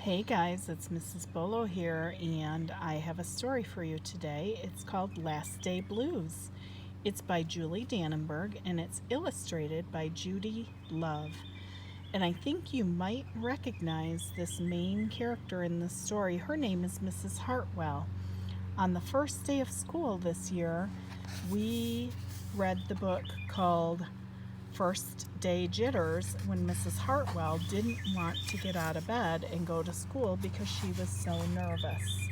Hey guys, it's Mrs. Bolo here, and I have a story for you today. It's called Last Day Blues. It's by Julie Dannenberg, and it's illustrated by Judy Love. And I think you might recognize this main character in the story. Her name is Mrs. Hartwell. On the first day of school this year, we read the book called First Day Jitters when Mrs. Hartwell didn't want to get out of bed and go to school because she was so nervous.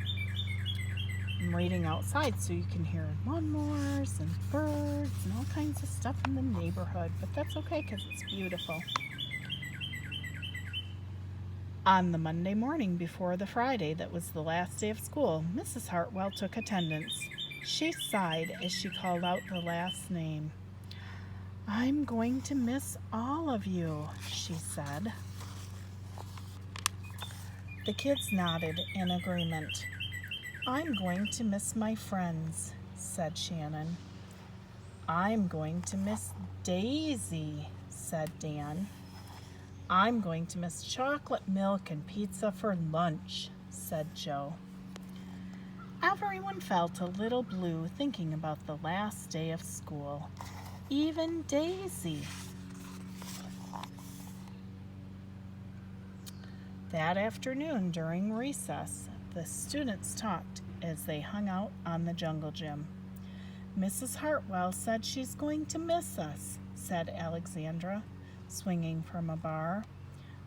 I'm reading outside so you can hear lawnmowers and birds and all kinds of stuff in the neighborhood, but that's okay because it's beautiful. On the Monday morning before the Friday that was the last day of school, Mrs. Hartwell took attendance. She sighed as she called out the last name. "I'm going to miss all of you," she said. The kids nodded in agreement. "I'm going to miss my friends," said Shannon. "I'm going to miss Daisy," said Dan. "I'm going to miss chocolate milk and pizza for lunch," said Joe. Everyone felt a little blue thinking about the last day of school. Even Daisy. That afternoon during recess, the students talked as they hung out on the jungle gym. "Mrs. Hartwell said she's going to miss us," said Alexandra, swinging from a bar.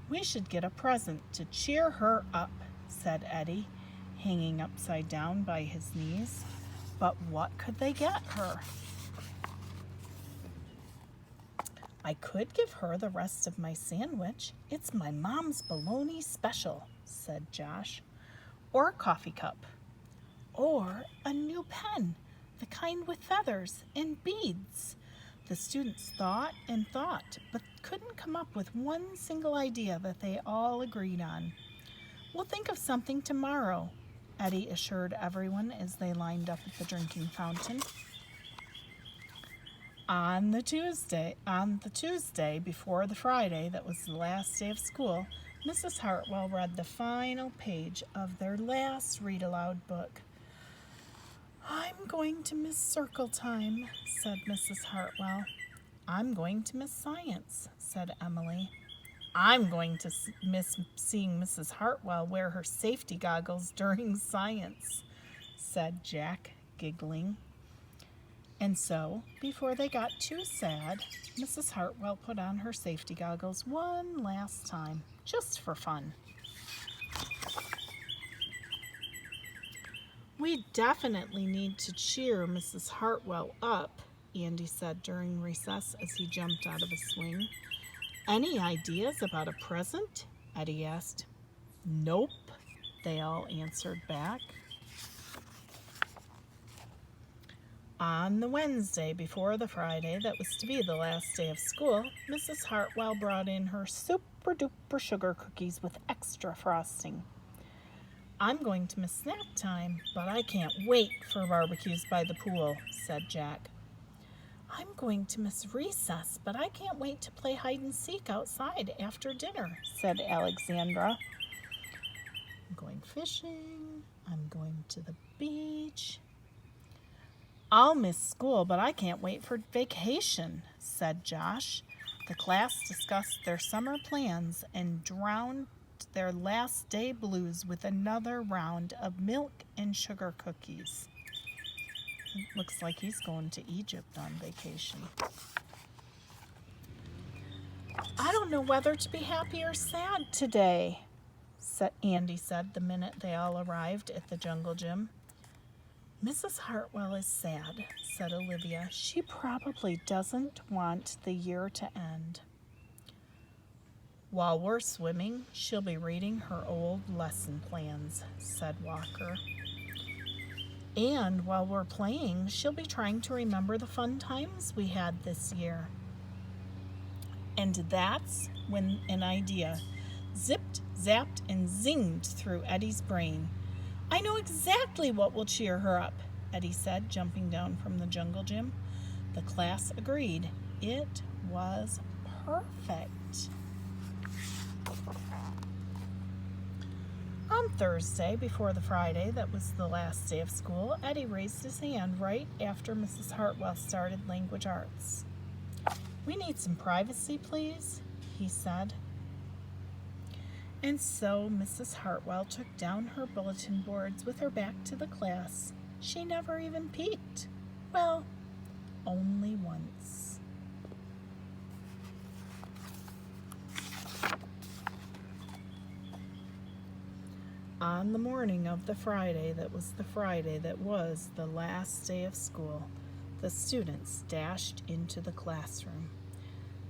"We should get a present to cheer her up," said Eddie, hanging upside down by his knees. But what could they get her? "I could give her the rest of my sandwich. It's my mom's bologna special," said Josh. "Or a coffee cup. Or a new pen, the kind with feathers and beads." The students thought and thought, but couldn't come up with one single idea that they all agreed on. "We'll think of something tomorrow," Eddie assured everyone as they lined up at the drinking fountain. On the Tuesday before the Friday that was the last day of school, Mrs. Hartwell read the final page of their last read-aloud book. "I'm going to miss circle time," said Mrs. Hartwell. "I'm going to miss science," said Emily. "I'm going to miss seeing Mrs. Hartwell wear her safety goggles during science," said Jack, giggling. And so, before they got too sad, Mrs. Hartwell put on her safety goggles one last time, just for fun. "We definitely need to cheer Mrs. Hartwell up," Andy said during recess as he jumped out of a swing. "Any ideas about a present?" Eddie asked. "Nope," they all answered back. On the Wednesday before the Friday that was to be the last day of school, Mrs. Hartwell brought in her super-duper sugar cookies with extra frosting. "I'm going to miss snack time, but I can't wait for barbecues by the pool," said Jack. "I'm going to miss recess, but I can't wait to play hide and seek outside after dinner," said Alexandra. "I'm going fishing. I'm going to the beach. I'll miss school, but I can't wait for vacation," said Josh. The class discussed their summer plans and drowned their last day blues with another round of milk and sugar cookies. It looks like he's going to Egypt on vacation. "I don't know whether to be happy or sad today," Andy said the minute they all arrived at the jungle gym. "Mrs. Hartwell is sad," said Olivia. "She probably doesn't want the year to end." "While we're swimming, she'll be reading her old lesson plans," said Walker. "And while we're playing, she'll be trying to remember the fun times we had this year." And that's when an idea zipped, zapped, and zinged through Eddie's brain. "I know exactly what will cheer her up," Eddie said, jumping down from the jungle gym. The class agreed. It was perfect. On Thursday, before the Friday that was the last day of school, Eddie raised his hand right after Mrs. Hartwell started language arts. "We need some privacy, please," he said. And so Mrs. Hartwell took down her bulletin boards with her back to the class. She never even peeked. Well, only once. On the morning of the Friday that was the last day of school, the students dashed into the classroom.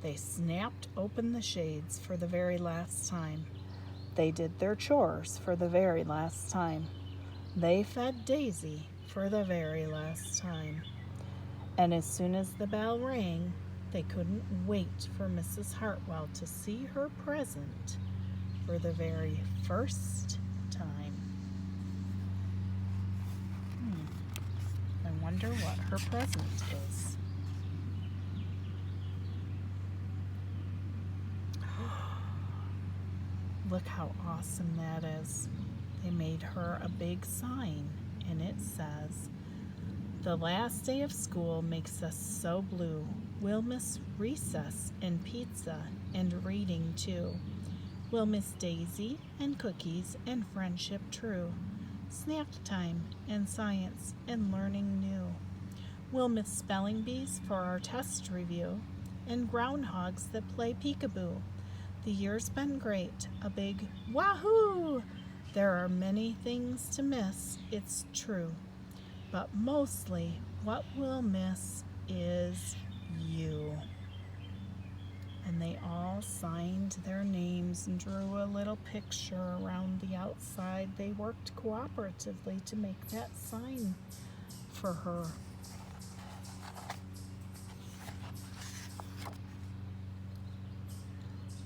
They snapped open the shades for the very last time. They did their chores for the very last time. They fed Daisy for the very last time. And as soon as the bell rang, they couldn't wait for Mrs. Hartwell to see her present for the very first time. I wonder what her present is. Look how awesome that is. They made her a big sign, and it says, "The last day of school makes us so blue. We'll miss recess and pizza and reading too. We'll miss Daisy and cookies and friendship true. Snack time and science and learning new. We'll miss spelling bees for our test review and groundhogs that play peekaboo. The year's been great, a big wahoo! There are many things to miss, it's true. But mostly what we'll miss is you." And they all signed their names and drew a little picture around the outside. They worked cooperatively to make that sign for her.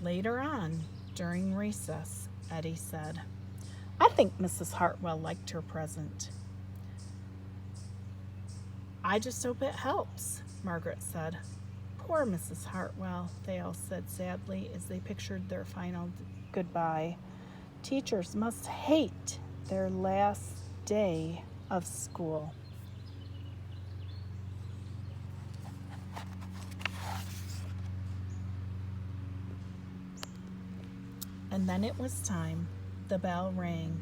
Later on, during recess, Eddie said, "I think Mrs. Hartwell liked her present." "I just hope it helps," Margaret said. "Poor Mrs. Hartwell," they all said sadly as they pictured their final goodbye. "Teachers must hate their last day of school." And then it was time. The bell rang.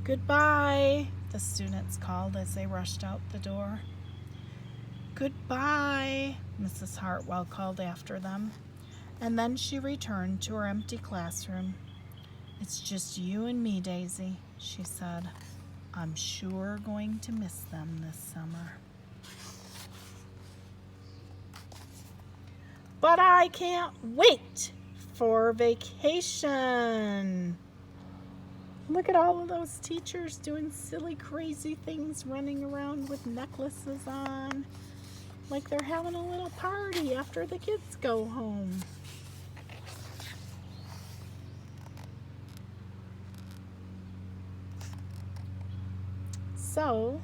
"Goodbye," the students called as they rushed out the door. "Goodbye," Mrs. Hartwell called after them, and then she returned to her empty classroom. "It's just you and me, Daisy," she said. "I'm sure going to miss them this summer. But I can't wait for vacation." Look at all of those teachers doing silly, crazy things, running around with necklaces on, like they're having a little party after the kids go home. So,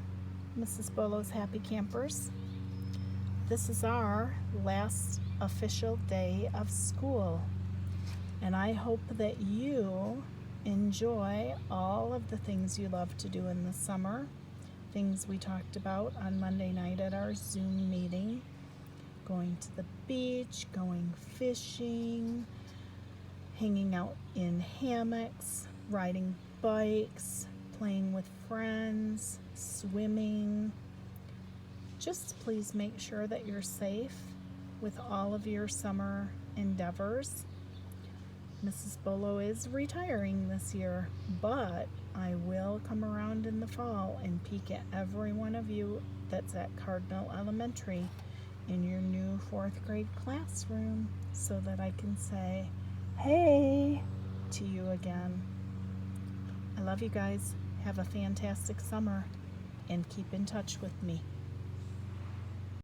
Mrs. Bolo's happy campers, this is our last official day of school. And I hope that you enjoy all of the things you love to do in the summer. Things we talked about on Monday night at our Zoom meeting. Going to the beach, going fishing, hanging out in hammocks, riding bikes, playing with friends, swimming. Just please make sure that you're safe with all of your summer endeavors. Mrs. Bolo is retiring this year, but I will come around in the fall and peek at every one of you that's at Cardinal Elementary in your new 4th grade classroom so that I can say, "Hey," to you again. I love you guys. Have a fantastic summer and keep in touch with me.